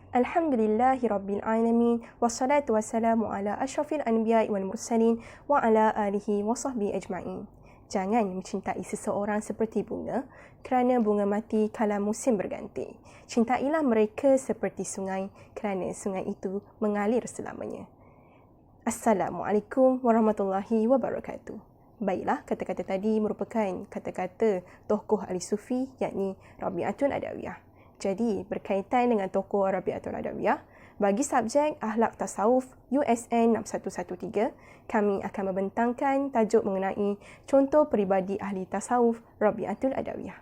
Alhamdulillahi Rabbil Alamin. Wassalatu wassalamu ala ashrafil anbiya'i wal mursalin wa ala alihi wa sahbihi ajma'in. Jangan mencintai seseorang seperti bunga kerana bunga mati kala musim berganti. Cintailah mereka seperti sungai kerana sungai itu mengalir selamanya. Assalamualaikum warahmatullahi wabarakatuh. Baiklah, kata-kata tadi merupakan kata-kata tokoh ahli sufi yakni Rabi'atul Adawiyah. Jadi, berkaitan dengan tokoh Rabi'atul Adawiyah, bagi subjek Akhlak Tasawuf USN 6113, kami akan membentangkan tajuk mengenai contoh peribadi ahli tasawuf Rabi'atul Adawiyah.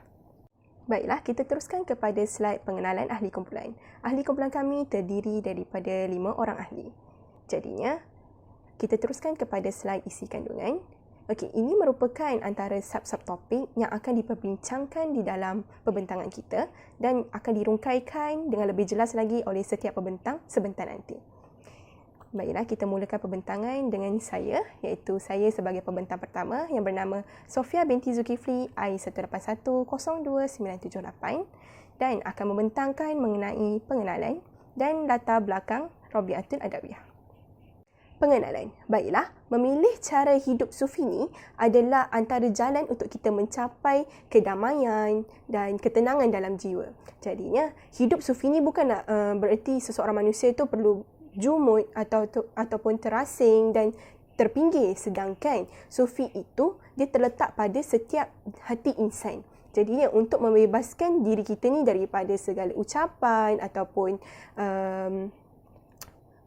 Baiklah, kita teruskan kepada slide pengenalan ahli kumpulan. Ahli kumpulan kami terdiri daripada 5 orang ahli. Jadinya, kita teruskan kepada slide isi kandungan. Okey, ini merupakan antara sub-sub topik yang akan diperbincangkan di dalam pembentangan kita dan akan dirungkaikan dengan lebih jelas lagi oleh setiap pembentang sebentar nanti. Baiklah, kita mulakan pembentangan dengan saya, iaitu saya sebagai pembentang pertama yang bernama Sofia binti Zulkifli I1810298 dan akan membentangkan mengenai pengenalan dan latar belakang Rabi'atul Adawiyah. Pengenalan. Baiklah, memilih cara hidup sufi ni adalah antara jalan untuk kita mencapai kedamaian dan ketenangan dalam jiwa. Jadinya, hidup sufi ni bukanlah bererti seseorang manusia itu perlu jumud ataupun terasing dan terpinggir. Sedangkan sufi itu dia terletak pada setiap hati insan. Jadinya untuk membebaskan diri kita ni daripada segala ucapan ataupun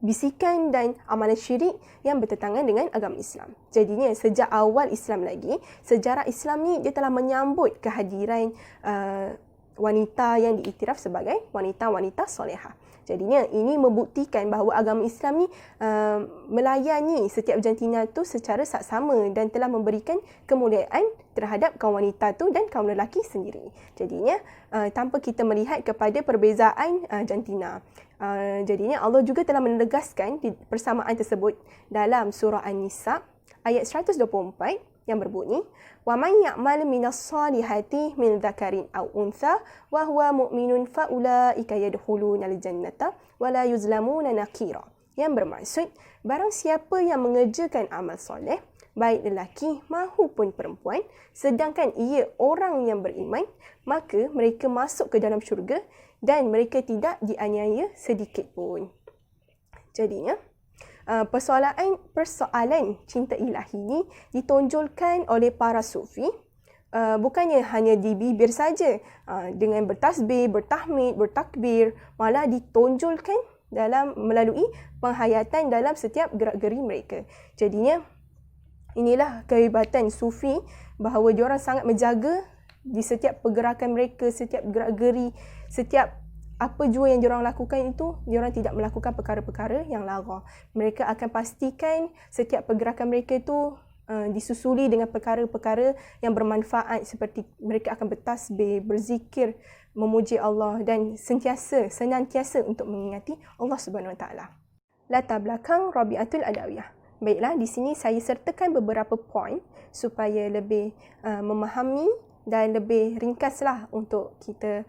bisikan dan amalan syirik yang bertentangan dengan agama Islam. Jadinya sejak awal Islam lagi, sejarah Islam ni dia telah menyambut kehadiran wanita yang diiktiraf sebagai wanita-wanita solehah. Jadinya ini membuktikan bahawa agama Islam ni melayani setiap jantina tu secara saksama dan telah memberikan kemuliaan terhadap kaum wanita tu dan kaum lelaki sendiri. Jadinya tanpa kita melihat kepada perbezaan jantina. Jadinya Allah juga telah menegaskan di persamaan tersebut dalam surah An-Nisa ayat 124 yang berbunyi wa man ya'mal minas salihati min dzakarin aw untha wa huwa mu'minun fa ulaika yadkhuluna al-jannata wa la yuzlamuna naqira, yang bermaksud barang siapa yang mengerjakan amal soleh baik lelaki mahupun perempuan sedangkan ia orang yang beriman, maka mereka masuk ke dalam syurga dan mereka tidak dianiaya sedikit pun. Jadinya, persoalan cinta ilahi ini ditonjolkan oleh para sufi, bukannya hanya di bibir saja, dengan bertasbih, bertahmid, bertakbir, malah ditonjolkan melalui penghayatan dalam setiap gerak-geri mereka. Jadinya, inilah kehebatan sufi bahawa diorang sangat menjaga di setiap pergerakan mereka, setiap gerak-geri, setiap apa jua yang diorang lakukan itu, diorang tidak melakukan perkara-perkara yang lara. Mereka akan pastikan setiap pergerakan mereka itu disusuli dengan perkara-perkara yang bermanfaat seperti mereka akan bertasbih, berzikir, memuji Allah dan senantiasa untuk mengingati Allah Subhanahu Wa Taala. Latar belakang Rabi'atul Adawiyah. Baiklah, di sini saya sertakan beberapa poin supaya lebih memahami dan lebih ringkaslah untuk kita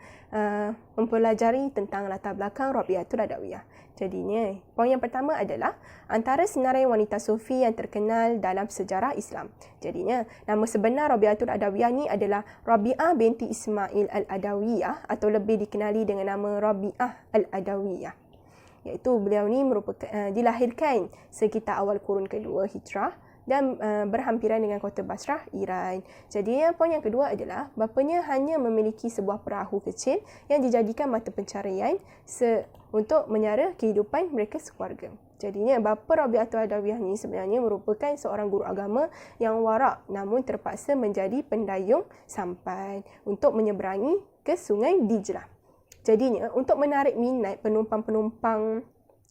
mempelajari tentang latar belakang Rabi'atul Adawiyah. Jadinya, poin yang pertama adalah antara senarai wanita sufi yang terkenal dalam sejarah Islam. Jadinya, nama sebenar Rabi'atul Adawiyah ni adalah Rabi'ah binti Ismail Al-Adawiyah atau lebih dikenali dengan nama Rabi'ah Al-Adawiyah. Iaitu beliau ni dilahirkan sekitar awal kurun kedua Hijrah dan berhampiran dengan kota Basrah, Iran. Jadi poin yang kedua adalah bapanya hanya memiliki sebuah perahu kecil yang dijadikan mata pencarian untuk menyara kehidupan mereka sekeluarga. Jadinya bapa Rabi'atul Adawiyah ni sebenarnya merupakan seorang guru agama yang warak namun terpaksa menjadi pendayung sampan untuk menyeberangi ke sungai Dijlah. Jadinya, untuk menarik minat penumpang-penumpang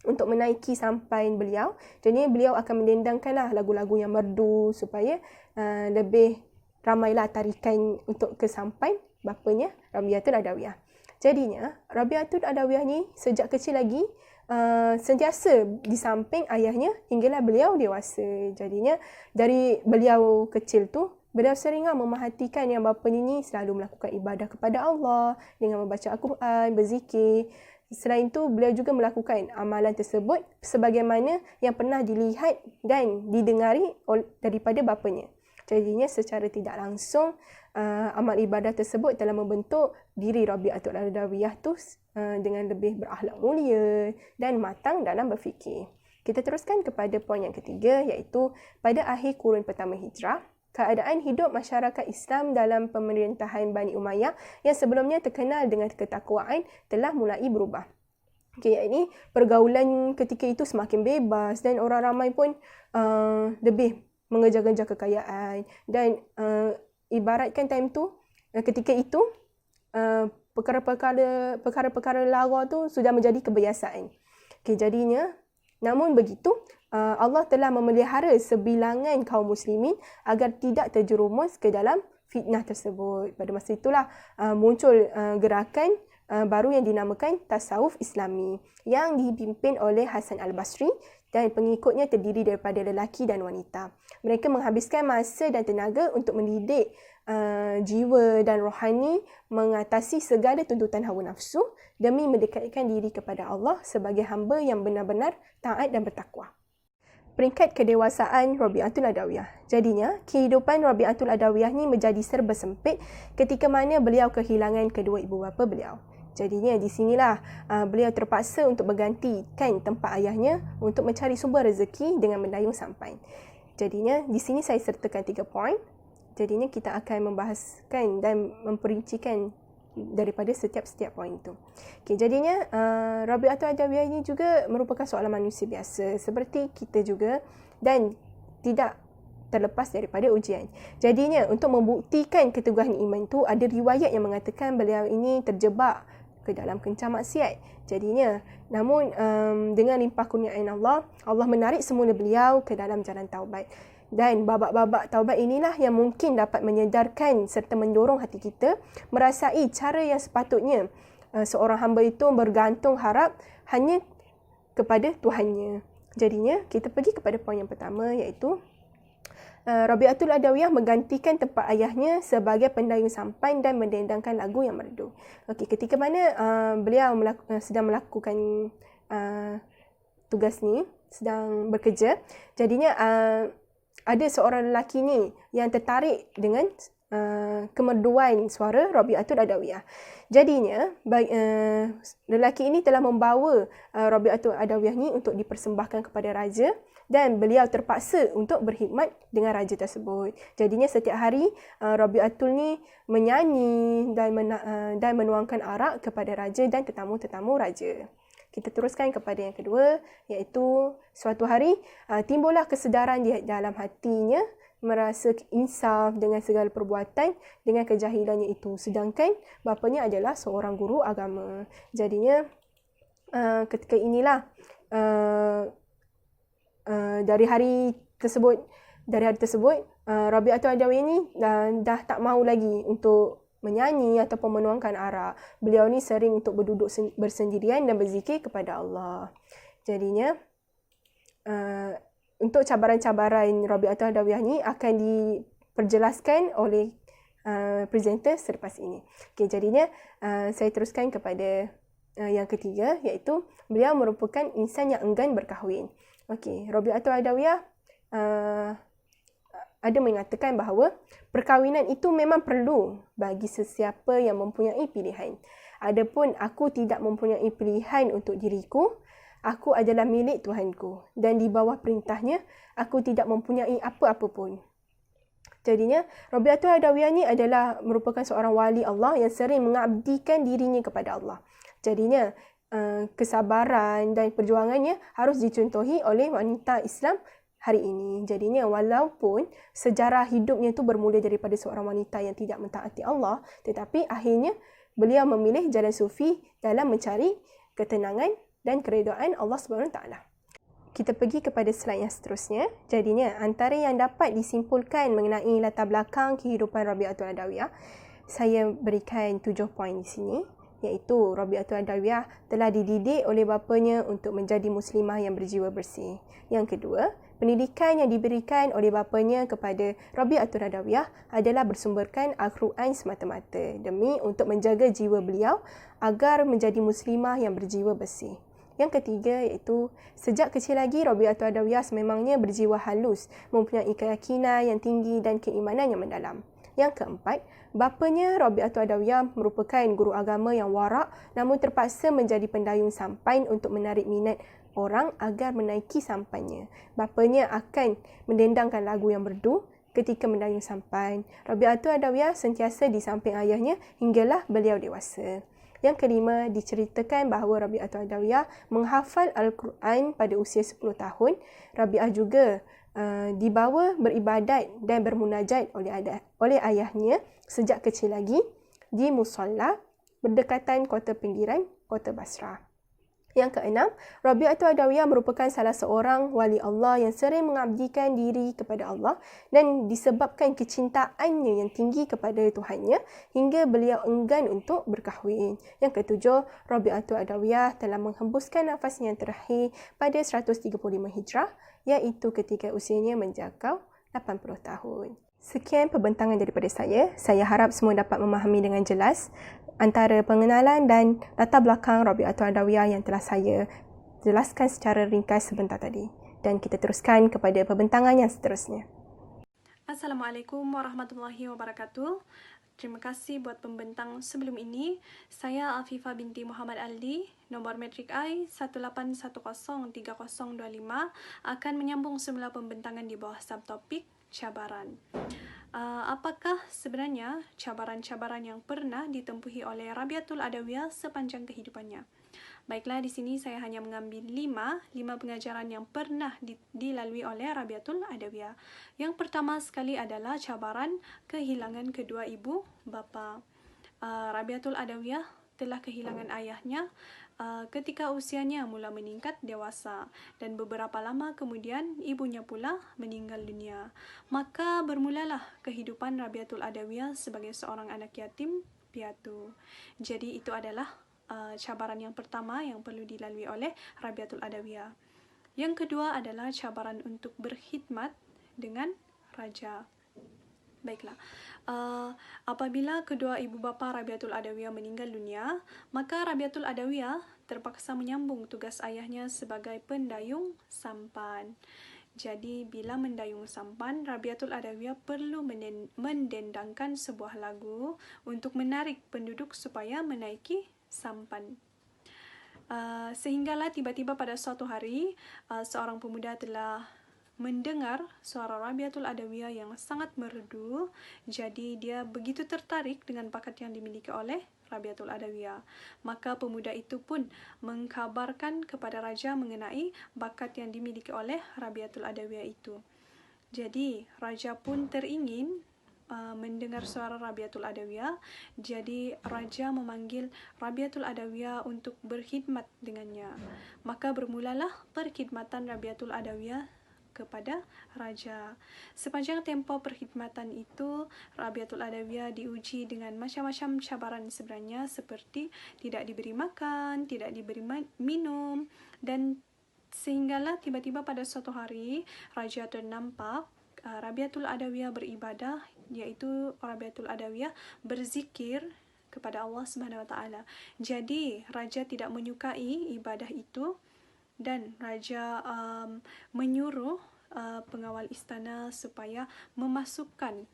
untuk menaiki sampan beliau, jadinya beliau akan mendendangkanlah lagu-lagu yang merdu supaya lebih ramailah tarikan untuk ke sampan bapanya Rabi'atul Adawiyah. Jadinya, Rabi'atul Adawiyah ni sejak kecil lagi sentiasa di samping ayahnya hinggalah beliau dewasa. Jadinya, dari beliau kecil tu, beliau sering memerhatikan yang bapanya ni selalu melakukan ibadah kepada Allah dengan membaca Al-Quran, berzikir. Selain itu, beliau juga melakukan amalan tersebut sebagaimana yang pernah dilihat dan didengari daripada bapanya. Jadinya secara tidak langsung, amal ibadah tersebut telah membentuk diri Rabi'atul Adawiyah tu dengan lebih berakhlak mulia dan matang dalam berfikir. Kita teruskan kepada poin yang ketiga, iaitu pada akhir kurun pertama Hijrah, keadaan hidup masyarakat Islam dalam pemerintahan Bani Umayyah yang sebelumnya terkenal dengan ketakwaan telah mulai berubah. Ini pergaulan ketika itu semakin bebas dan orang ramai pun lebih mengejar-ngejar kekayaan dan ibaratkan time tu ketika itu perkara-perkara lara tu sudah menjadi kebiasaan. Jadinya namun begitu, Allah telah memelihara sebilangan kaum muslimin agar tidak terjerumus ke dalam fitnah tersebut. Pada masa itulah muncul gerakan baru yang dinamakan Tasawuf Islami yang dipimpin oleh Hasan Al-Basri dan pengikutnya terdiri daripada lelaki dan wanita. Mereka menghabiskan masa dan tenaga untuk mendidik jiwa dan rohani mengatasi segala tuntutan hawa nafsu demi mendekatkan diri kepada Allah sebagai hamba yang benar-benar taat dan bertakwa. Peringkat kedewasaan Rabi'atul Adawiyah. Jadinya, kehidupan Rabi'atul Adawiyah ni menjadi serba sempit ketika mana beliau kehilangan kedua ibu bapa beliau. Jadinya di sinilah beliau terpaksa untuk bergantikan tempat ayahnya untuk mencari sumber rezeki dengan mendayung sampan. Jadinya di sini saya sertakan 3 poin. Jadinya kita akan membahaskan dan memperincikan daripada setiap poin itu. Jadinya Rabi'atul Adawiyah ini juga merupakan seorang manusia biasa seperti kita juga dan tidak terlepas daripada ujian. Jadinya untuk membuktikan keteguhan iman itu, ada riwayat yang mengatakan beliau ini terjebak ke dalam kencang maksiat. Jadinya, namun dengan limpah kurniaan Allah menarik semula beliau ke dalam jalan taubat. Dan babak-babak taubat inilah yang mungkin dapat menyedarkan serta mendorong hati kita merasai cara yang sepatutnya seorang hamba itu bergantung harap hanya kepada Tuhannya. Jadinya, kita pergi kepada poin yang pertama, iaitu Rabi'atul Adawiyah menggantikan tempat ayahnya sebagai pendayung sampan dan mendendangkan lagu yang merdu. Ketika mana beliau sedang melakukan tugas ni, sedang bekerja, jadinya ada seorang lelaki ni yang tertarik dengan kemerduan suara Rabi'atul Adawiyah. Jadinya, lelaki ini telah membawa Rabi'atul Adawiyah ni untuk dipersembahkan kepada raja dan beliau terpaksa untuk berkhidmat dengan raja tersebut. Jadinya setiap hari Rabi'atul ni menyanyi dan menuangkan arak kepada raja dan tetamu-tetamu raja. Kita teruskan kepada yang kedua, iaitu suatu hari timbullah kesedaran di dalam hatinya merasa insaf dengan segala perbuatan dengan kejahilannya itu. Sedangkan bapanya adalah seorang guru agama. Jadinya ketika inilah dari hari tersebut Rabi'atul Adawiyah ni dah tak mahu lagi untuk menyanyi ataupun menuangkan arak. Beliau ni sering untuk berduduk bersendirian dan berzikir kepada Allah. Jadinya untuk cabaran-cabaran Rabi'atul Adawiyah ni akan diperjelaskan oleh presenter selepas ini. Jadinya saya teruskan kepada yang ketiga, iaitu beliau merupakan insan yang enggan berkahwin. Rabi'atul Adawiyah ada mengatakan bahawa perkahwinan itu memang perlu bagi sesiapa yang mempunyai pilihan. Adapun aku tidak mempunyai pilihan untuk diriku, aku adalah milik Tuhanku dan di bawah perintahnya aku tidak mempunyai apa-apa pun. Jadinya, Rabi'atul Adawiyah ni adalah merupakan seorang wali Allah yang sering mengabdikan dirinya kepada Allah. Jadinya, kesabaran dan perjuangannya harus dicontohi oleh wanita Islam hari ini. Jadinya, walaupun sejarah hidupnya itu bermula daripada seorang wanita yang tidak mentaati Allah, tetapi akhirnya beliau memilih jalan sufi dalam mencari ketenangan dan keredaan Allah SWT. Kita pergi kepada slide yang seterusnya. Jadinya, antara yang dapat disimpulkan mengenai latar belakang kehidupan Rabi'atul Adawiyah, saya berikan 7 poin di sini, iaitu Rabi'atul Adawiyah telah dididik oleh bapanya untuk menjadi muslimah yang berjiwa bersih. Yang kedua, Pendidikan yang diberikan oleh bapanya kepada Rabi'atul Adawiyah adalah bersumberkan Al-Quran semata-mata demi untuk menjaga jiwa beliau agar menjadi muslimah yang berjiwa bersih. Yang ketiga iaitu sejak kecil lagi Rabi'atul Adawiyah sememangnya berjiwa halus, mempunyai keyakinan yang tinggi dan keimanan yang mendalam. Yang keempat, bapanya Rabi'atul Adawiyah merupakan guru agama yang warak namun terpaksa menjadi pendayung sampan untuk menarik minat orang agar menaiki sampannya. Bapanya akan mendendangkan lagu yang merdu ketika mendayung sampan. Rabi'atul Adawiyah sentiasa di samping ayahnya hinggalah beliau dewasa. Yang kelima, diceritakan bahawa Rabi'atul Adawiyah menghafal Al-Quran pada usia 10 tahun. Rabi'ah juga dibawa beribadat dan bermunajat oleh ayahnya sejak kecil lagi di musalla berdekatan kota pinggiran, kota Basrah. Yang keenam, Rabi'atul Adawiyah merupakan salah seorang wali Allah yang sering mengabdikan diri kepada Allah dan disebabkan kecintaannya yang tinggi kepada Tuhannya hingga beliau enggan untuk berkahwin. Yang ketujuh, Rabi'atul Adawiyah telah menghembuskan nafasnya yang terakhir pada 135 Hijrah, iaitu ketika usianya menjangkau 80 tahun. Sekian perbentangan daripada saya. Saya harap semua dapat memahami dengan jelas antara pengenalan dan latar belakang Rabi'atul Adawiyah yang telah saya jelaskan secara ringkas sebentar tadi. Dan kita teruskan kepada perbentangan yang seterusnya. Assalamualaikum warahmatullahi wabarakatuh. Terima kasih buat pembentang sebelum ini. Saya Afifah binti Muhammad Aldi, nombor metrik I 18103025, akan menyambung semula pembentangan di bawah subtopik cabaran. Apakah sebenarnya cabaran-cabaran yang pernah ditempuhi oleh Rabi'atul Adawiyah sepanjang kehidupannya? Baiklah, di sini saya hanya mengambil lima pengajaran yang pernah dilalui oleh Rabi'atul Adawiyah. Yang pertama sekali adalah cabaran kehilangan kedua ibu bapa. Rabi'atul Adawiyah telah kehilangan ayahnya ketika usianya mula meningkat dewasa dan beberapa lama kemudian ibunya pula meninggal dunia. Maka bermulalah kehidupan Rabi'atul Adawiyah sebagai seorang anak yatim piatu. Jadi itu adalah cabaran yang pertama yang perlu dilalui oleh Rabi'atul Adawiyah. Yang kedua adalah cabaran untuk berkhidmat dengan raja. Baiklah, apabila kedua ibu bapa Rabi'atul Adawiyah meninggal dunia, maka Rabi'atul Adawiyah terpaksa menyambung tugas ayahnya sebagai pendayung sampan. Jadi, bila mendayung sampan, Rabi'atul Adawiyah perlu mendendangkan sebuah lagu untuk menarik penduduk supaya menaiki sampan. Sehinggalah tiba-tiba pada suatu hari, seorang pemuda telah mendengar suara Rabi'atul Adawiyah yang sangat merdu. Jadi dia begitu tertarik dengan bakat yang dimiliki oleh Rabi'atul Adawiyah. Maka pemuda itu pun mengkabarkan kepada raja mengenai bakat yang dimiliki oleh Rabi'atul Adawiyah itu. Jadi raja pun teringin mendengar suara Rabi'atul Adawiyah. Jadi raja memanggil Rabi'atul Adawiyah untuk berkhidmat dengannya. Maka bermulalah perkhidmatan Rabi'atul Adawiyah kepada raja. Sepanjang tempoh perkhidmatan itu, Rabi'atul Adawiyah diuji dengan macam-macam cabaran sebenarnya, seperti tidak diberi makan, tidak diberi minum, dan sehinggalah tiba-tiba pada suatu hari raja ternampak Rabi'atul Adawiyah beribadah, iaitu Rabi'atul Adawiyah berzikir kepada Allah Subhanahu Wa Taala. Jadi raja tidak menyukai ibadah itu dan raja menyuruh pengawal istana supaya memasukkan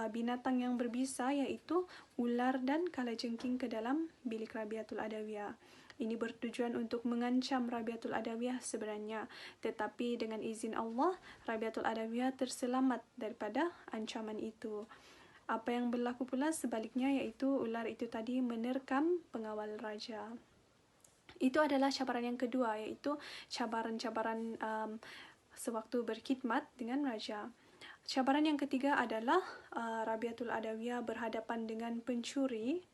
binatang yang berbisa, iaitu ular dan kalajengking, ke dalam bilik Rabi'atul Adawiyah. Ini bertujuan untuk mengancam Rabi'atul Adawiyah sebenarnya, tetapi dengan izin Allah, Rabi'atul Adawiyah terselamat daripada ancaman itu. Apa yang berlaku pula sebaliknya, iaitu ular itu tadi menerkam pengawal raja. Itu adalah cabaran yang kedua, iaitu cabaran-cabaran sewaktu berkhidmat dengan raja. Cabaran yang ketiga adalah Rabi'atul Adawiyah berhadapan dengan pencuri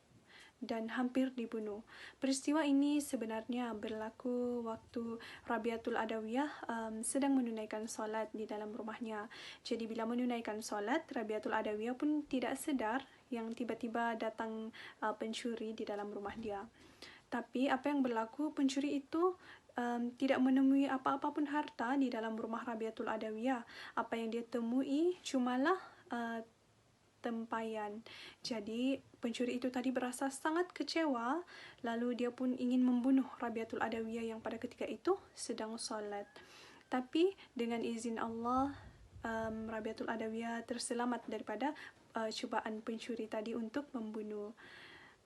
dan hampir dibunuh. Peristiwa ini sebenarnya berlaku waktu Rabi'atul Adawiyah sedang menunaikan solat di dalam rumahnya. Jadi bila menunaikan solat, Rabi'atul Adawiyah pun tidak sedar yang tiba-tiba datang pencuri di dalam rumah dia. Tapi apa yang berlaku, pencuri itu tidak menemui apa-apa pun harta di dalam rumah Rabiatul Adawiyah. Apa yang dia temui cumalah tempayan. Jadi pencuri itu tadi berasa sangat kecewa, lalu dia pun ingin membunuh Rabiatul Adawiyah yang pada ketika itu sedang solat. Tapi dengan izin Allah, Rabiatul Adawiyah terselamat daripada cubaan pencuri tadi untuk membunuh.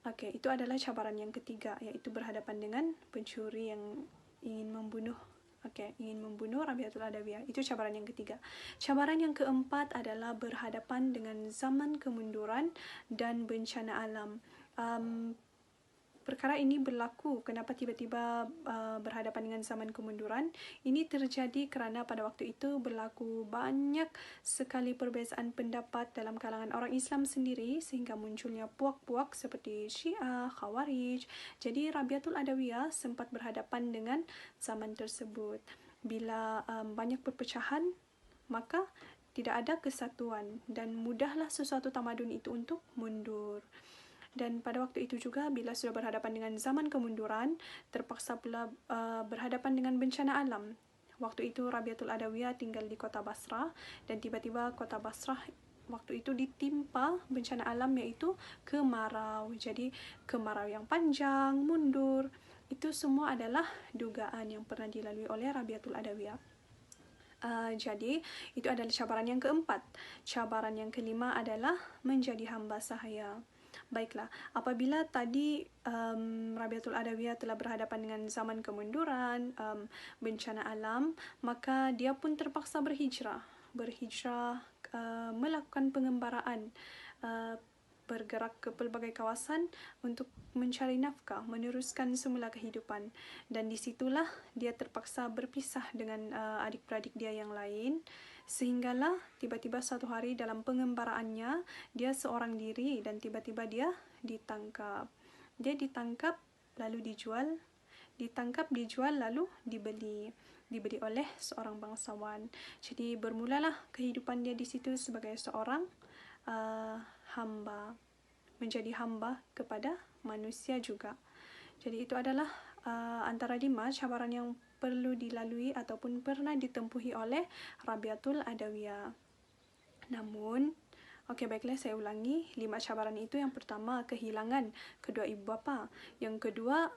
Okey, itu adalah cabaran yang ketiga, iaitu berhadapan dengan pencuri yang ingin membunuh. Ingin membunuh Rabiatul Adawiyah. Itu cabaran yang ketiga. Cabaran yang keempat adalah berhadapan dengan zaman kemunduran dan bencana alam. Perkara ini berlaku, kenapa tiba-tiba berhadapan dengan zaman kemunduran? Ini terjadi kerana pada waktu itu berlaku banyak sekali perbezaan pendapat dalam kalangan orang Islam sendiri, sehingga munculnya puak-puak seperti Syiah, Khawarij. Jadi Rabiatul Adawiyah sempat berhadapan dengan zaman tersebut. Bila banyak perpecahan, maka tidak ada kesatuan dan mudahlah sesuatu tamadun itu untuk mundur. Dan pada waktu itu juga, bila sudah berhadapan dengan zaman kemunduran, terpaksa pula berhadapan dengan bencana alam. Waktu itu Rabiatul Adawiyah tinggal di kota Basrah, dan tiba-tiba kota Basrah waktu itu ditimpa bencana alam, iaitu kemarau. Jadi kemarau yang panjang, mundur, itu semua adalah dugaan yang pernah dilalui oleh Rabiatul Adawiyah. Jadi itu adalah cabaran yang keempat. Cabaran yang kelima adalah menjadi hamba sahaya. Baiklah, apabila tadi Rabiatul Adawiyah telah berhadapan dengan zaman kemunduran, bencana alam, maka dia pun terpaksa berhijrah, melakukan pengembaraan, bergerak ke pelbagai kawasan untuk mencari nafkah, meneruskan semula kehidupan. Dan di situlah dia terpaksa berpisah dengan adik-beradik dia yang lain, sehinggalah tiba-tiba satu hari dalam pengembaraannya, dia seorang diri dan tiba-tiba dia ditangkap. Dia ditangkap lalu dijual, lalu dibeli oleh seorang bangsawan. Jadi bermulalah kehidupan dia di situ sebagai seorang hamba, menjadi hamba kepada manusia juga. Jadi itu adalah antara 5 cabaran yang perlu dilalui ataupun pernah ditempuhi oleh Rabiatul Adawiyah. Namun, baiklah saya ulangi, 5 cabaran itu. Yang pertama, kehilangan kedua ibu bapa. Yang kedua,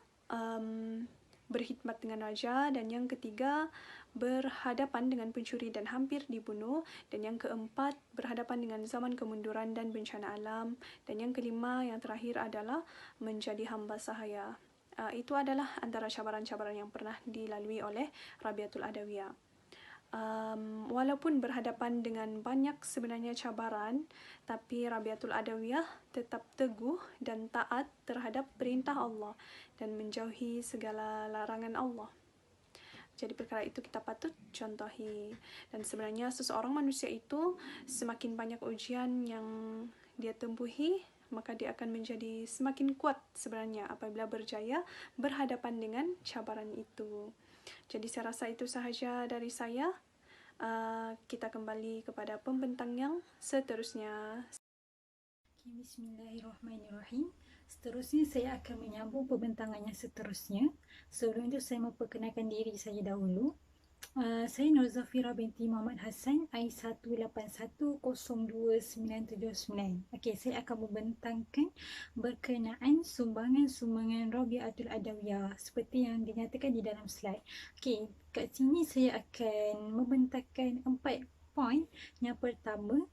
berkhidmat dengan raja. Dan yang ketiga, berhadapan dengan pencuri dan hampir dibunuh. Dan yang keempat, berhadapan dengan zaman kemunduran dan bencana alam. Dan yang kelima, yang terakhir adalah menjadi hamba sahaya. Itu adalah antara cabaran-cabaran yang pernah dilalui oleh Rabiatul Adawiyah. Walaupun berhadapan dengan banyak sebenarnya cabaran, tapi Rabiatul Adawiyah tetap teguh dan taat terhadap perintah Allah dan menjauhi segala larangan Allah. Jadi perkara itu kita patut contohi. Dan sebenarnya seseorang manusia itu semakin banyak ujian yang dia tempuhi, maka dia akan menjadi semakin kuat sebenarnya apabila berjaya berhadapan dengan cabaran itu. Jadi saya rasa itu sahaja dari saya. Kita kembali kepada pembentang yang seterusnya. Bismillahirrahmanirrahim. Seterusnya saya akan menyambung pembentangan yang seterusnya. Sebelum itu saya memperkenalkan diri saya dahulu. Saya Nur Zafira binti Muhammad Hassan, I1810299. Saya akan membentangkan berkenaan sumbangan-sumbangan Rabiatul Adawiyah seperti yang dinyatakan di dalam slide. Kat sini saya akan membentangkan 4 poin. Yang pertama,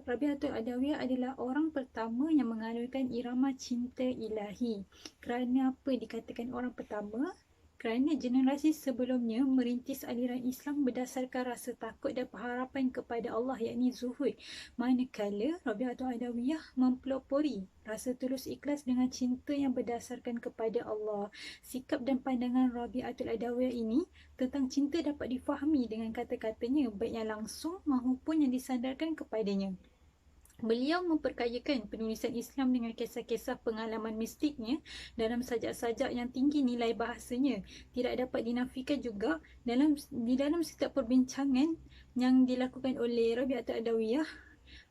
Rabiatul Adawiyah adalah orang pertama yang mengalunkan irama cinta ilahi. Kerana apa dikatakan orang pertama? Kerana generasi sebelumnya merintis aliran Islam berdasarkan rasa takut dan pengharapan kepada Allah, yakni zuhud. Manakala Rabiatul Adawiyah mempelopori rasa tulus ikhlas dengan cinta yang berdasarkan kepada Allah. Sikap dan pandangan Rabiatul Adawiyah ini tentang cinta dapat difahami dengan kata-katanya, baik yang langsung maupun yang disandarkan kepadanya. Beliau memperkayakan penulisan Islam dengan kisah-kisah pengalaman mistiknya dalam sajak-sajak yang tinggi nilai bahasanya. Tidak dapat dinafikan juga di dalam setiap perbincangan yang dilakukan oleh Rabiatul Adawiyah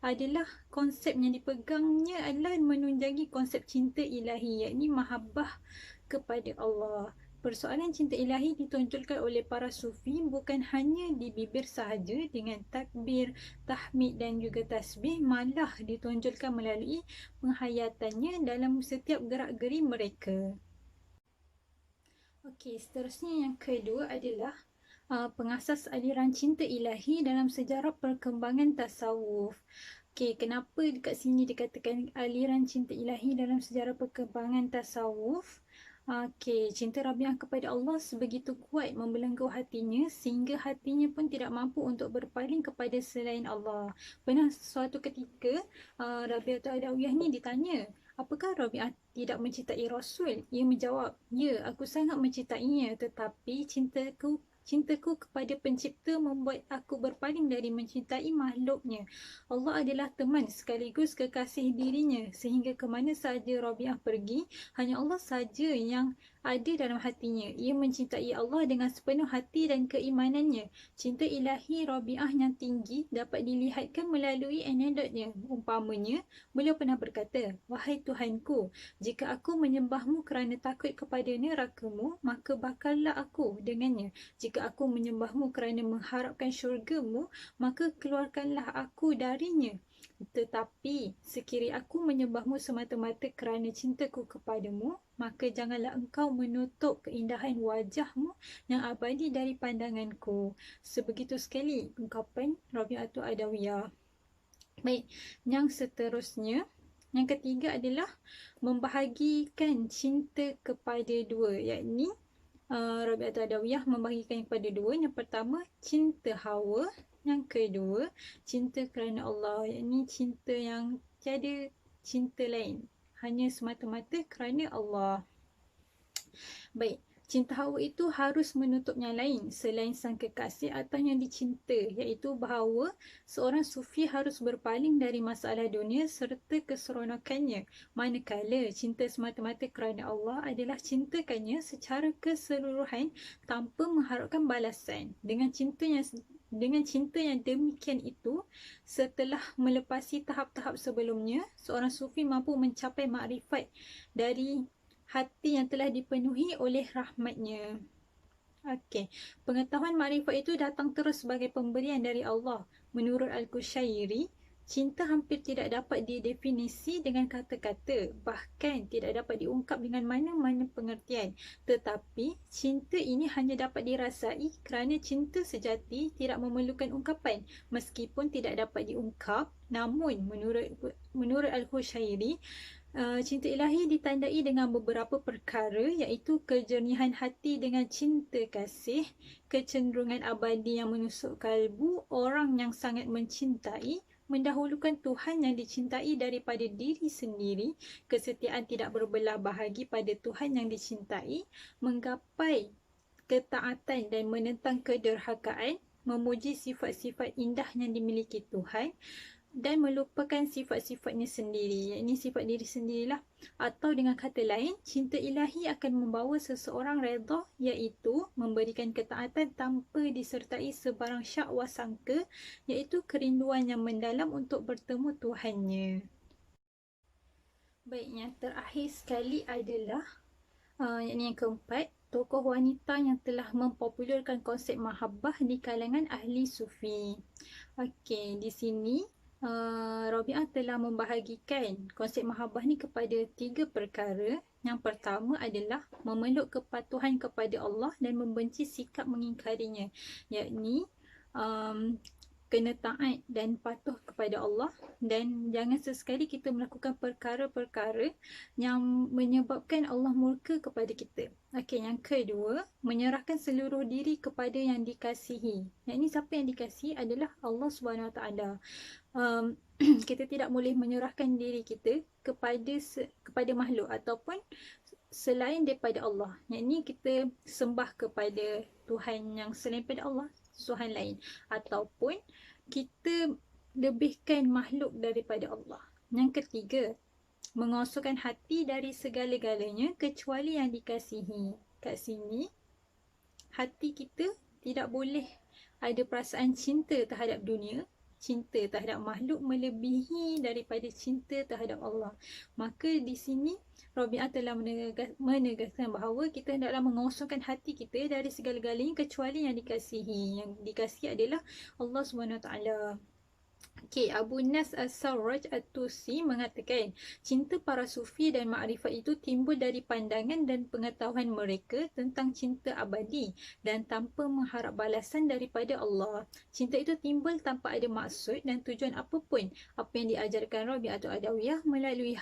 adalah konsep yang dipegangnya adalah menunjangi konsep cinta ilahi, yakni mahabbah kepada Allah. Persoalan cinta ilahi ditonjolkan oleh para sufi bukan hanya di bibir sahaja dengan takbir, tahmid dan juga tasbih, malah ditonjolkan melalui penghayatannya dalam setiap gerak-geri mereka. Okey, seterusnya yang kedua adalah pengasas aliran cinta ilahi dalam sejarah perkembangan tasawuf. Okey, kenapa dekat sini dikatakan aliran cinta ilahi dalam sejarah perkembangan tasawuf? Okey, cinta Rabi'ah kepada Allah sebegitu kuat membelenggu hatinya sehingga hatinya pun tidak mampu untuk berpaling kepada selain Allah. Pernah suatu ketika Rabi'ah Adawiyah ni ditanya, apakah Rabi'ah tidak mencintai Rasul? Ia menjawab, ya, aku sangat mencintainya, tetapi cintaku kepada pencipta membuat aku berpaling dari mencintai makhluknya. Allah adalah teman sekaligus kekasih dirinya, sehingga ke mana sahaja Rabi'ah pergi, hanya Allah saja yang ada dalam hatinya. Ia mencintai Allah dengan sepenuh hati dan keimanannya. Cinta ilahi Rabi'ah yang tinggi dapat dilihatkan melalui anekdotnya. Umpamanya, beliau pernah berkata, wahai Tuhanku, jika aku menyembahmu kerana takut kepada neraka-Mu, maka bakallah aku dengannya. Jika aku menyembahmu kerana mengharapkan syurga-Mu, maka keluarkanlah aku darinya. Tetapi sekiranya aku menyembahmu semata-mata kerana cintaku kepadamu, maka janganlah engkau menutup keindahan wajahmu yang abadi dari pandanganku. Sebegitu sekali ungkapan Rabi'atul Adawiyah. Baik, yang seterusnya, yang ketiga adalah membahagikan cinta kepada dua, yakni Rabi'atul Adawiyah membahagikan kepada dua. Yang pertama, cinta hawa. Yang kedua, cinta kerana Allah, yakni cinta yang tiada cinta lain, hanya semata-mata kerana Allah. Baik, cinta hawa itu harus menutup yang lain selain sang kekasih atau yang dicinta, iaitu bahawa seorang sufi harus berpaling dari masalah dunia serta keseronokannya, manakala cinta semata-mata kerana Allah adalah cintakannya secara keseluruhan tanpa mengharapkan balasan. Dengan cinta yang demikian itu, setelah melepasi tahap-tahap sebelumnya, seorang sufi mampu mencapai makrifat dari hati yang telah dipenuhi oleh rahmatnya. Okey, pengetahuan makrifat itu datang terus sebagai pemberian dari Allah. Menurut Al-Qushairi, cinta hampir tidak dapat didefinisi dengan kata-kata, bahkan tidak dapat diungkap dengan mana-mana pengertian. Tetapi, cinta ini hanya dapat dirasai kerana cinta sejati tidak memerlukan ungkapan. Meskipun tidak dapat diungkap, namun menurut Al-Qushairi, cinta ilahi ditandai dengan beberapa perkara, iaitu kejernihan hati dengan cinta kasih, kecenderungan abadi yang menusuk kalbu orang yang sangat mencintai, mendahulukan Tuhan yang dicintai daripada diri sendiri, kesetiaan tidak berbelah bahagi pada Tuhan yang dicintai, menggapai ketaatan dan menentang kederhakaan, memuji sifat-sifat indah yang dimiliki Tuhan, dan melupakan sifat-sifatnya sendiri, yakni sifat diri sendirilah. Atau dengan kata lain, cinta ilahi akan membawa seseorang redha, iaitu memberikan ketaatan tanpa disertai sebarang syak wasangka, iaitu kerinduan yang mendalam untuk bertemu Tuhannya. Baik, yang terakhir sekali adalah yakni yang keempat, tokoh wanita yang telah mempopularkan konsep mahabbah di kalangan ahli sufi. Okey, di sini Rabi'ah telah membahagikan konsep mahabbah ni kepada 3 perkara. Yang pertama adalah memeluk kepatuhan kepada Allah dan membenci sikap mengingkarinya, yakni kena taat dan patuh kepada Allah, dan jangan sesekali kita melakukan perkara-perkara yang menyebabkan Allah murka kepada kita. Okey, yang kedua, menyerahkan seluruh diri kepada yang dikasihi. Yakni siapa yang dikasihi adalah Allah Subhanahu Wa Taala. Kita tidak boleh menyerahkan diri kita kepada makhluk ataupun selain daripada Allah. Yakni kita sembah kepada Tuhan yang selain daripada Allah, Tuhan lain, ataupun kita lebihkan makhluk daripada Allah. Yang ketiga, mengosongkan hati dari segala-galanya kecuali yang dikasihi. Kat sini, hati kita tidak boleh ada perasaan cinta terhadap dunia, cinta terhadap makhluk melebihi daripada cinta terhadap Allah. Maka di sini Rabi'ah telah menegaskan bahawa kita hendaklah mengosongkan hati kita dari segala-galanya kecuali yang dikasihi. Yang dikasihi adalah Allah SWT. Okey, Abu Nas As-Sarraj At-Tusi mengatakan, cinta para sufi dan makrifat itu timbul dari pandangan dan pengetahuan mereka tentang cinta abadi dan tanpa mengharap balasan daripada Allah. Cinta itu timbul tanpa ada maksud dan tujuan apapun. Apa yang diajarkan Rabi'atul Adawiyah melalui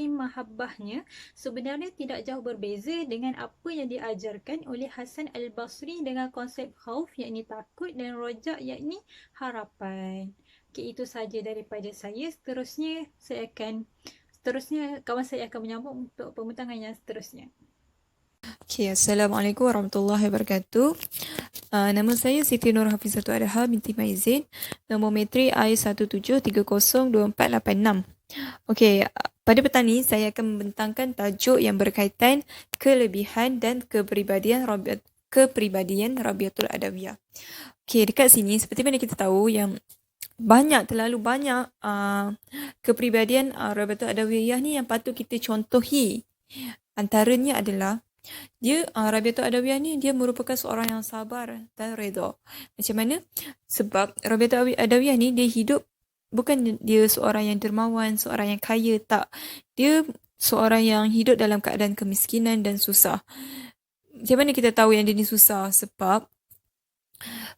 mahabbahnya sebenarnya tidak jauh berbeza dengan apa yang diajarkan oleh Hasan Al-Basri dengan konsep khauf, yakni takut, dan rojak, yakni harapan. Okey, itu saja daripada saya. Seterusnya kawan saya akan menyambung untuk pembentangan yang seterusnya. Okay, Assalamualaikum warahmatullahi wabarakatuh. Nama saya Siti Nur Hafizatul Adha binti Maizin. Nombor metrik I17302486. Okey, pada petang ni saya akan membentangkan tajuk yang berkaitan kelebihan dan kepribadian Rabiatul Adawiyah. Okey, dekat sini seperti mana kita tahu yang terlalu banyak kepribadian Rabiatul Adawiyah ni yang patut kita contohi. Antaranya adalah Rabiatul Adawiyah ni dia merupakan seorang yang sabar dan redha. Macam mana? Sebab Rabiatul Adawiyah ni dia hidup, bukan dia seorang yang dermawan, seorang yang kaya, tak. Dia seorang yang hidup dalam keadaan kemiskinan dan susah. Macam mana kita tahu yang dia ni susah? Sebab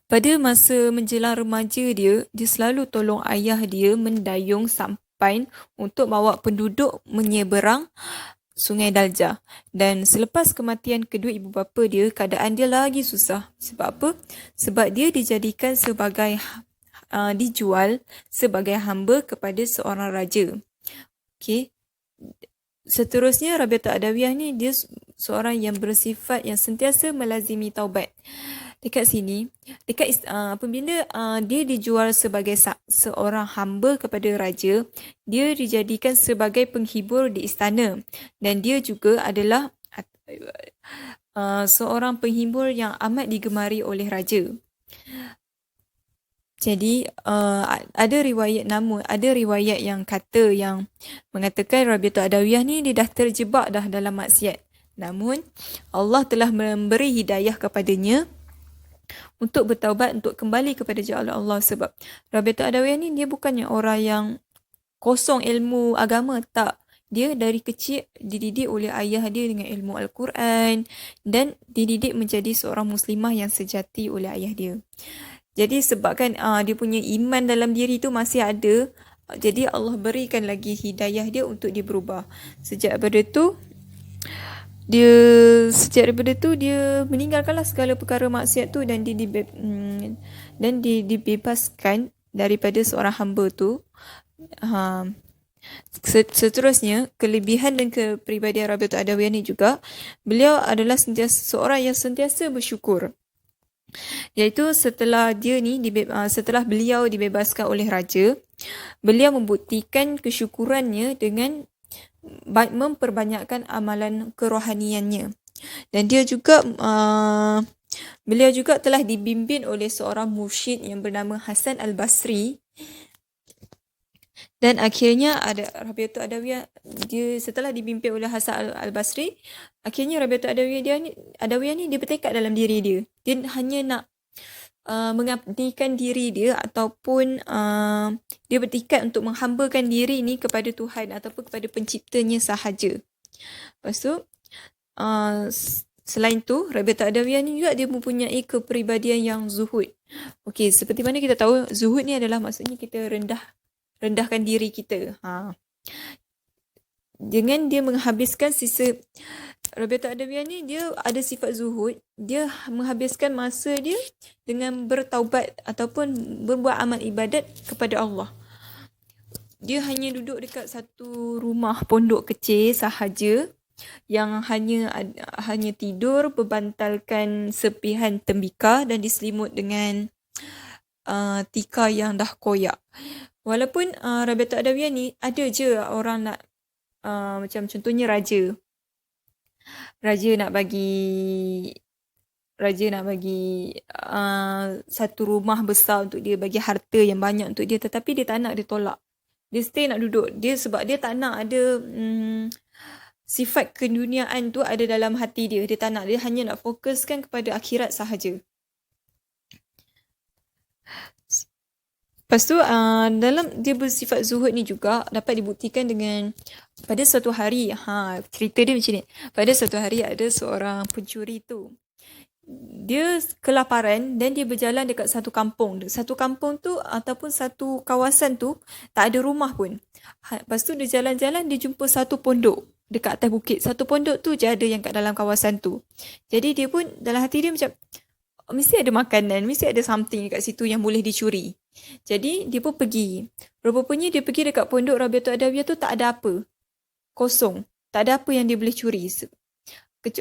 pada masa menjelang remaja dia selalu tolong ayah dia mendayung sampan untuk bawa penduduk menyeberang Sungai Daljah. Dan selepas kematian kedua ibu bapa dia, keadaan dia lagi susah. Sebab apa? Sebab dia dijual sebagai hamba kepada seorang raja. Okey. Seterusnya Rabiatul Adawiyah ni dia seorang yang bersifat yang sentiasa melazimi taubat. Dekat sini, apabila dia dijual sebagai seorang hamba kepada raja, dia dijadikan sebagai penghibur di istana, dan dia juga adalah seorang penghibur yang amat digemari oleh raja. Jadi ada riwayat yang mengatakan Rabiatul Adawiyah ni dia dah terjebak dalam maksiat. Namun Allah telah memberi hidayah kepadanya untuk bertaubat, untuk kembali kepada jalan Allah. Sebab Rabiatul Adawiyah ni dia bukannya orang yang kosong ilmu agama, tak. Dia dari kecil dididik oleh ayah dia dengan ilmu Al-Quran dan dididik menjadi seorang muslimah yang sejati oleh ayah dia. Jadi sebabkan dia punya iman dalam diri tu masih ada, jadi Allah berikan lagi hidayah dia untuk dia berubah. Sejak daripada tu dia meninggalkanlah segala perkara maksiat tu dan dia dibebaskan daripada seorang hamba tu. Seterusnya, kelebihan dan kepribadian Rabiatul Adawiyah ni juga, beliau adalah seorang yang sentiasa bersyukur. Iaitu setelah beliau dibebaskan oleh raja, beliau membuktikan kesyukurannya dengan memperbanyakkan amalan kerohaniannya. Dan beliau juga telah dibimbing oleh seorang mursyid yang bernama Hasan Al-Basri. Dan akhirnya Rabiatul Adawiyah, dia setelah dibimbing oleh Hasan Al-Basri, akhirnya Rabiatul Adawiyah ni dia bertekad dalam diri dia. Dia hanya nak mengabdikan diri dia, ataupun dia bertekad untuk menghambakan diri ni kepada Tuhan ataupun kepada penciptanya sahaja. Lepas tu selain tu, Rabiatul Adawiyah ni juga dia mempunyai kepribadian yang zuhud. Okey, seperti mana kita tahu, zuhud ni adalah maksudnya kita rendahkan diri kita. Dengan dia menghabiskan Rabiatul Adawiyah ni dia ada sifat zuhud. Dia menghabiskan masa dia dengan bertaubat ataupun berbuat amal ibadat kepada Allah. Dia hanya duduk dekat satu rumah pondok kecil sahaja, yang hanya tidur berbantalkan sepihan tembikar dan diselimut dengan tikar yang dah koyak. Walaupun Rabiatul Adawiyah ni ada je orang nak macam contohnya raja nak bagi raja nak bagi satu rumah besar untuk dia, bagi harta yang banyak untuk dia, tetapi dia tak nak, dia tolak. Dia stay nak duduk. Dia sebab dia tak nak ada sifat keduniaan tu ada dalam hati dia. Dia tak nak, dia hanya nak fokuskan kepada akhirat sahaja. Lepas tu dalam dia bersifat zuhud ni juga dapat dibuktikan dengan pada suatu hari, cerita dia macam ni. Pada suatu hari ada seorang pencuri tu. Dia kelaparan dan dia berjalan dekat satu kampung. Satu kampung tu ataupun satu kawasan tu tak ada rumah pun. Lepas tu dia jalan-jalan, dia jumpa satu pondok dekat atas bukit. Satu pondok tu je ada yang kat dalam kawasan tu. Jadi dia pun dalam hati dia macam, mesti ada makanan, mesti ada something kat situ yang boleh dicuri. Jadi dia pun pergi. Rupanya dia pergi dekat pondok Rabiatul Adawiyah tu tak ada apa. Kosong. Tak ada apa yang dia boleh curi.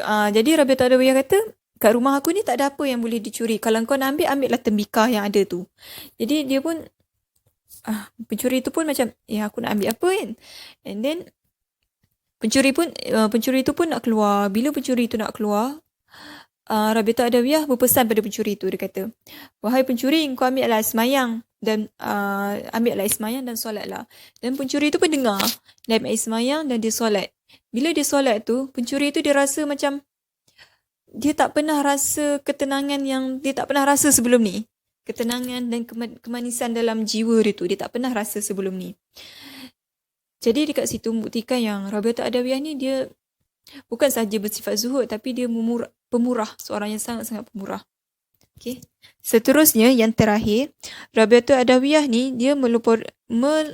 Jadi Rabiatul Adawiyah kata, kat rumah aku ni tak ada apa yang boleh dicuri. Kalau kau nak ambil, ambillah tembikar yang ada tu. Jadi dia pun, pencuri tu pun macam, aku nak ambil apa kan? And then, pencuri tu pun nak keluar. Bila pencuri tu nak keluar, Rabiatul Adawiyah berpesan pada pencuri tu. Dia kata, wahai pencuri, kau ambillah semayang dan ambillah semayang dan solatlah. Dan pencuri tu pun dengar. Dia ambil semayang dan dia solat. Bila dia solat tu, pencuri tu dia rasa macam dia tak pernah rasa ketenangan yang dia tak pernah rasa sebelum ni. Ketenangan dan kemanisan dalam jiwa dia tu, dia tak pernah rasa sebelum ni. Jadi dekat situ membuktikan yang Rabiatul Adawiyah ni dia bukan sahaja bersifat zuhud, tapi dia pemurah, seorang yang sangat-sangat pemurah. Okay. Seterusnya yang terakhir, Rabiatul Adawiyah ni dia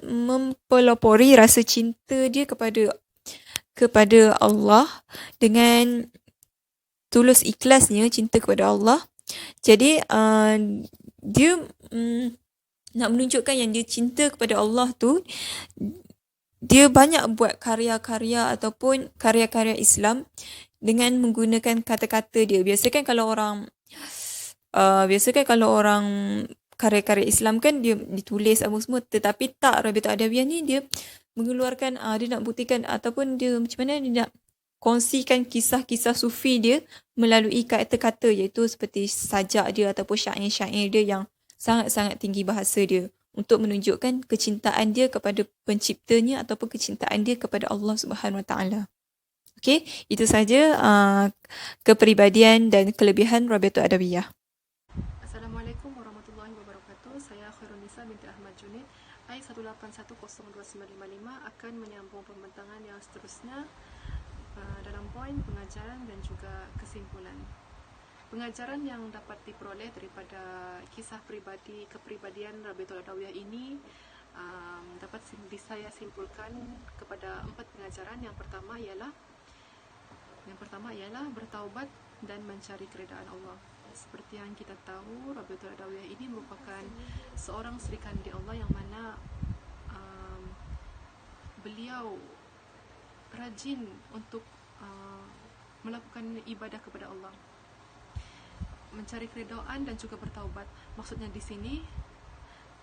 mempelopori rasa cinta dia kepada Allah dengan tulus ikhlasnya cinta kepada Allah. Jadi dia nak menunjukkan yang dia cinta kepada Allah tu, dia banyak buat karya-karya ataupun karya-karya Islam dengan menggunakan kata-kata dia. Biasakan kalau orang karya-karya Islam kan dia ditulis apa semua, tetapi tak, Rabiatul Adawiyah ni dia mengeluarkan, dia nak buktikan ataupun dia macam mana dia nak kongsikan kisah-kisah sufi dia melalui kata-kata, iaitu seperti sajak dia ataupun syair-syair dia yang sangat-sangat tinggi bahasa dia, untuk menunjukkan kecintaan dia kepada penciptanya ataupun kecintaan dia kepada Allah Subhanahu Wa Taala. Okey, itu saja kepribadian dan kelebihan Rabiatul Adawiyah. Assalamualaikum warahmatullahi wabarakatuh. Saya Khairunisa binti Ahmad Junid, I1810295 akan menyambung pembentangan yang seterusnya dalam poin pengajaran dan juga kesimpulan. Pengajaran yang dapat diperoleh daripada kisah kepribadian Rabiatul Adawiyah ini dapat saya simpulkan kepada 4 pengajaran. Yang pertama ialah bertaubat dan mencari keredaan Allah. Seperti yang kita tahu, Rabiatul Adawiyah ini merupakan seorang Sri Kandi Allah yang mana beliau rajin untuk melakukan ibadah kepada Allah, mencari keredaan dan juga bertaubat. Maksudnya di sini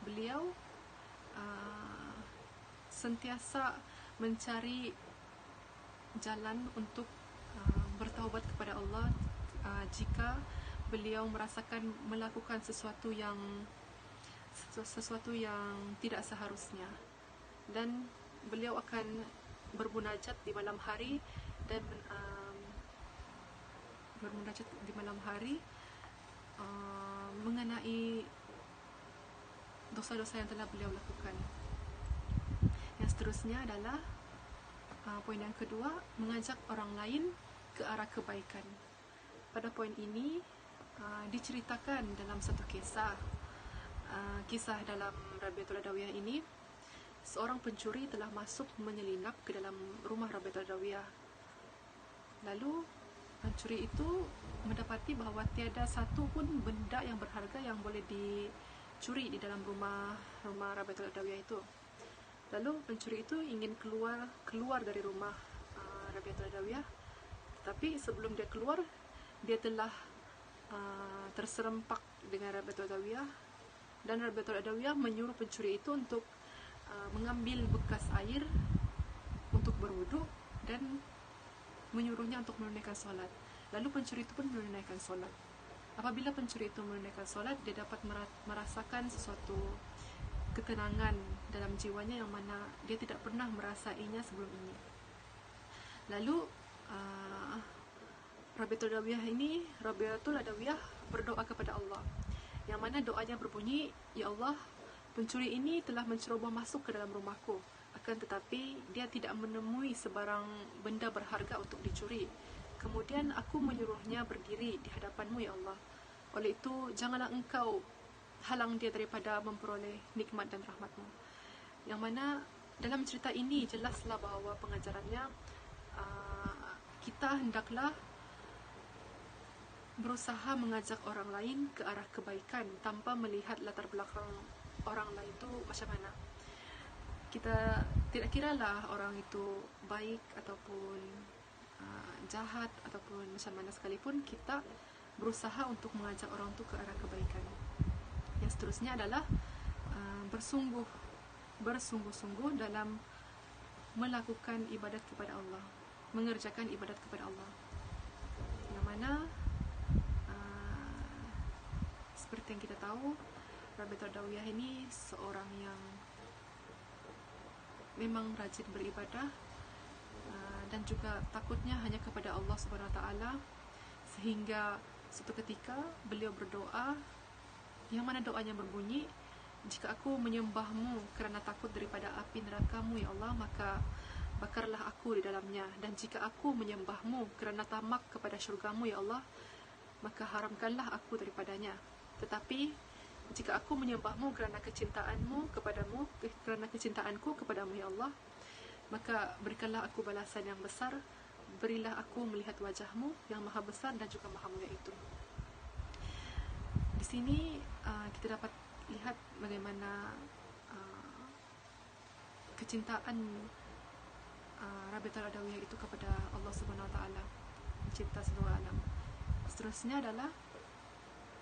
beliau sentiasa mencari jalan untuk bertaubat kepada Allah jika beliau merasakan melakukan sesuatu yang tidak seharusnya, dan beliau akan bermunajat di malam hari dan mengenai dosa-dosa yang telah beliau lakukan. Yang seterusnya adalah poin yang kedua, mengajak orang lain ke arah kebaikan. Pada poin ini diceritakan dalam satu kisah dalam Rabiatul Adawiyah ini, seorang pencuri telah masuk menyelinap ke dalam rumah Rabiatul Adawiyah. Lalu pencuri itu mendapati bahawa tiada satu pun benda yang berharga yang boleh dicuri di dalam rumah Rabiatul Adawiyah itu. Lalu pencuri itu ingin keluar dari rumah Rabiatul Adawiyah, tapi sebelum dia keluar, dia telah terserempak dengan Rabiatul Adawiyah, dan Rabiatul Adawiyah menyuruh pencuri itu untuk mengambil bekas air untuk berwuduk dan menyuruhnya untuk menunaikan solat. Lalu pencuri itu pun menunaikan solat. apabila pencuri itu menunaikan solat, dia dapat merasakan sesuatu ketenangan dalam jiwanya yang mana dia tidak pernah merasainya sebelum ini. Lalu Rabiatul Adawiyah berdoa kepada Allah, yang mana doanya berbunyi, "Ya Allah, pencuri ini telah menceroboh masuk ke dalam rumahku, akan tetapi dia tidak menemui sebarang benda berharga untuk dicuri. Kemudian aku menyuruhnya berdiri di hadapan-Mu, ya Allah. Oleh itu, janganlah Engkau halang dia daripada memperoleh nikmat dan rahmat-Mu." Yang mana dalam cerita ini jelaslah bahawa pengajarannya kita hendaklah berusaha mengajak orang lain ke arah kebaikan tanpa melihat latar belakang orang lain itu macam mana. Kita tidak kiralah orang itu baik ataupun jahat ataupun macam mana sekalipun, kita berusaha untuk mengajak orang itu ke arah kebaikan. Yang seterusnya adalah bersungguh-sungguh dalam melakukan ibadat kepada Allah, mengerjakan ibadat kepada Allah, yang mana seperti yang kita tahu, Rabiatul Adawiyah ini seorang yang memang rajin beribadah dan juga takutnya hanya kepada Allah Subhanahu Wa Taala, sehingga suatu ketika beliau berdoa, yang mana doanya berbunyi, "Jika aku menyembahmu kerana takut daripada api neraka-Mu, ya Allah, maka bakarlah aku di dalamnya. Dan jika aku menyembahmu kerana tamak kepada syurga-Mu, ya Allah, maka haramkanlah aku daripadanya. Tetapi jika aku menyembahmu kerana kecintaanmu kepadamu, kerana kecintaanku kepadamu, ya Allah, maka berikanlah aku balasan yang besar. Berilah aku melihat wajah-Mu yang maha besar dan juga maha mulia itu." Di sini kita dapat lihat bagaimana kecintaan Rabiatul Adawiyah itu kepada Allah Subhanahu Wa Taala, pencipta seluruh alam. Seterusnya adalah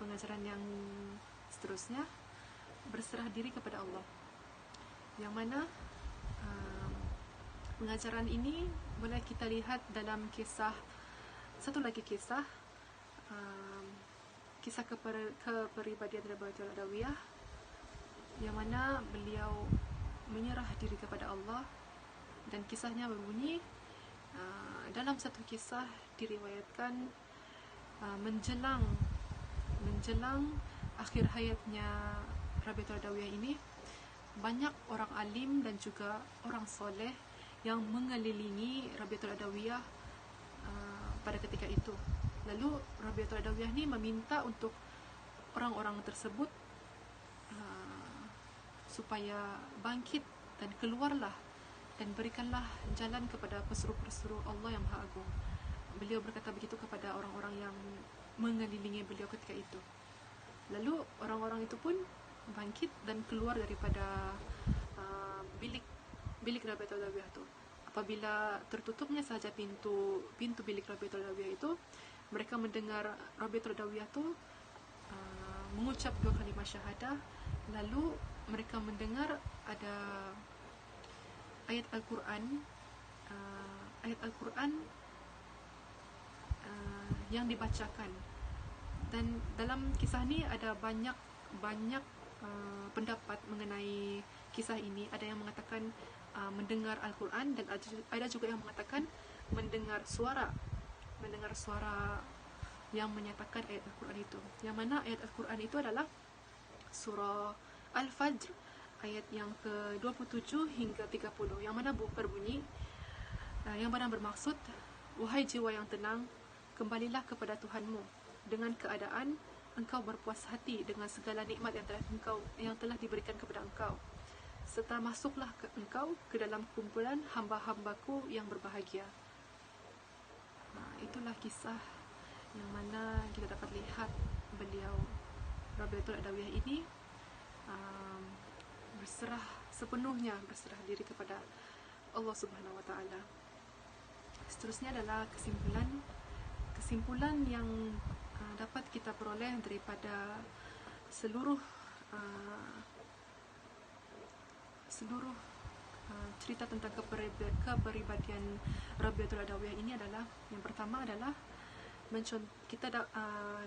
pengajaran yang seterusnya, berserah diri kepada Allah, yang mana pengajaran ini boleh kita lihat dalam satu lagi kisah kepribadian Rabiatul Adawiyah, yang mana beliau menyerah diri kepada Allah. Dan kisahnya berbunyi, dalam satu kisah diriwayatkan menjelang akhir hayatnya Rabiatul Adawiyah ini, banyak orang alim dan juga orang soleh yang mengelilingi Rabiatul Adawiyah pada ketika itu. Lalu Rabiatul Adawiyah ni meminta untuk orang-orang tersebut supaya bangkit dan keluarlah dan berikanlah jalan kepada pesuruh-pesuruh Allah yang Maha Agung. Beliau berkata begitu kepada orang-orang yang mengelilingi beliau ketika itu. Lalu orang-orang itu pun bangkit dan keluar daripada bilik Rabiatul Adawiyah itu. Apabila tertutupnya sahaja pintu bilik Rabiatul Adawiyah itu, mereka mendengar Rabiatul Adawiyah itu mengucap 2 kalimah syahadah. Lalu mereka mendengar ada ayat Al-Quran yang dibacakan. Dan dalam kisah ni ada banyak pendapat mengenai kisah ini. Ada yang mengatakan mendengar Al-Quran, dan ada juga yang mengatakan mendengar suara yang menyatakan ayat Al-Quran itu. Yang mana ayat Al-Quran itu adalah surah Al-Fajr ayat yang ke-27 hingga 30, yang mana berbunyi, yang mana bermaksud, "Wahai jiwa yang tenang, kembalilah kepada Tuhanmu dengan keadaan engkau berpuas hati dengan segala nikmat yang telah diberikan kepada engkau, serta masuklah engkau ke dalam kumpulan hamba-hambaku yang berbahagia." Itulah kisah yang mana kita dapat lihat beliau Rabiatul Adawiyah ini sepenuhnya berserah diri kepada Allah Subhanahu Wa Taala. Seterusnya adalah kesimpulan yang dapat kita peroleh daripada seluruh cerita tentang kepribadian Rabiatul Adawiyah ini adalah, yang pertama adalah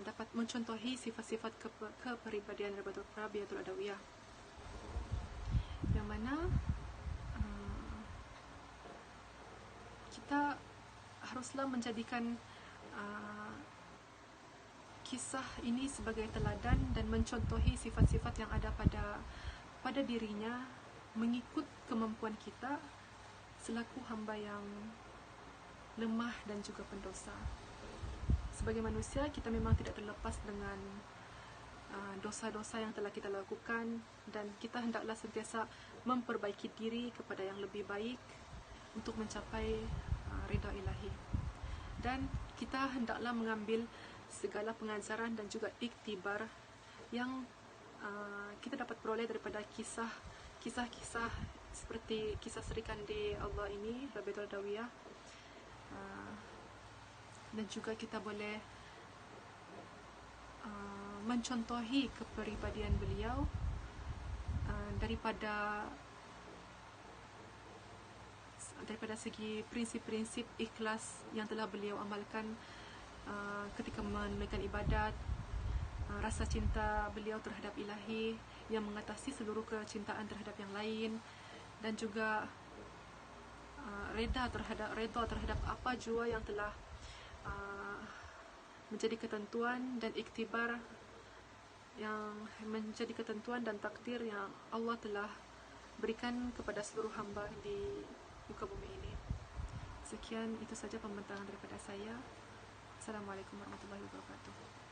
dapat mencontohi sifat-sifat kepribadian Rabiatul Adawiyah, yang mana kita haruslah menjadikan kisah ini sebagai teladan dan mencontohi sifat-sifat yang ada pada dirinya, mengikut kemampuan kita selaku hamba yang lemah dan juga pendosa. Sebagai manusia, kita memang tidak terlepas dengan dosa-dosa yang telah kita lakukan, dan kita hendaklah sentiasa memperbaiki diri kepada yang lebih baik untuk mencapai ridha ilahi. Dan kita hendaklah mengambil segala pengajaran dan juga iktibar yang kita dapat peroleh daripada kisah-kisah seperti kisah Sri Kandi Allah ini, Rabiatul Adawiyah. Dan juga kita boleh mencontohi kepribadian beliau daripada segi prinsip-prinsip ikhlas yang telah beliau amalkan ketika menunaikan ibadat, rasa cinta beliau terhadap ilahi yang mengatasi seluruh kecintaan terhadap yang lain, dan juga reda terhadap apa jua yang telah menjadi ketentuan dan iktibar, yang menjadi ketentuan dan takdir yang Allah telah berikan kepada seluruh hamba di muka bumi ini. Sekian, itu saja pembentangan daripada saya. Assalamualaikum warahmatullahi wabarakatuh.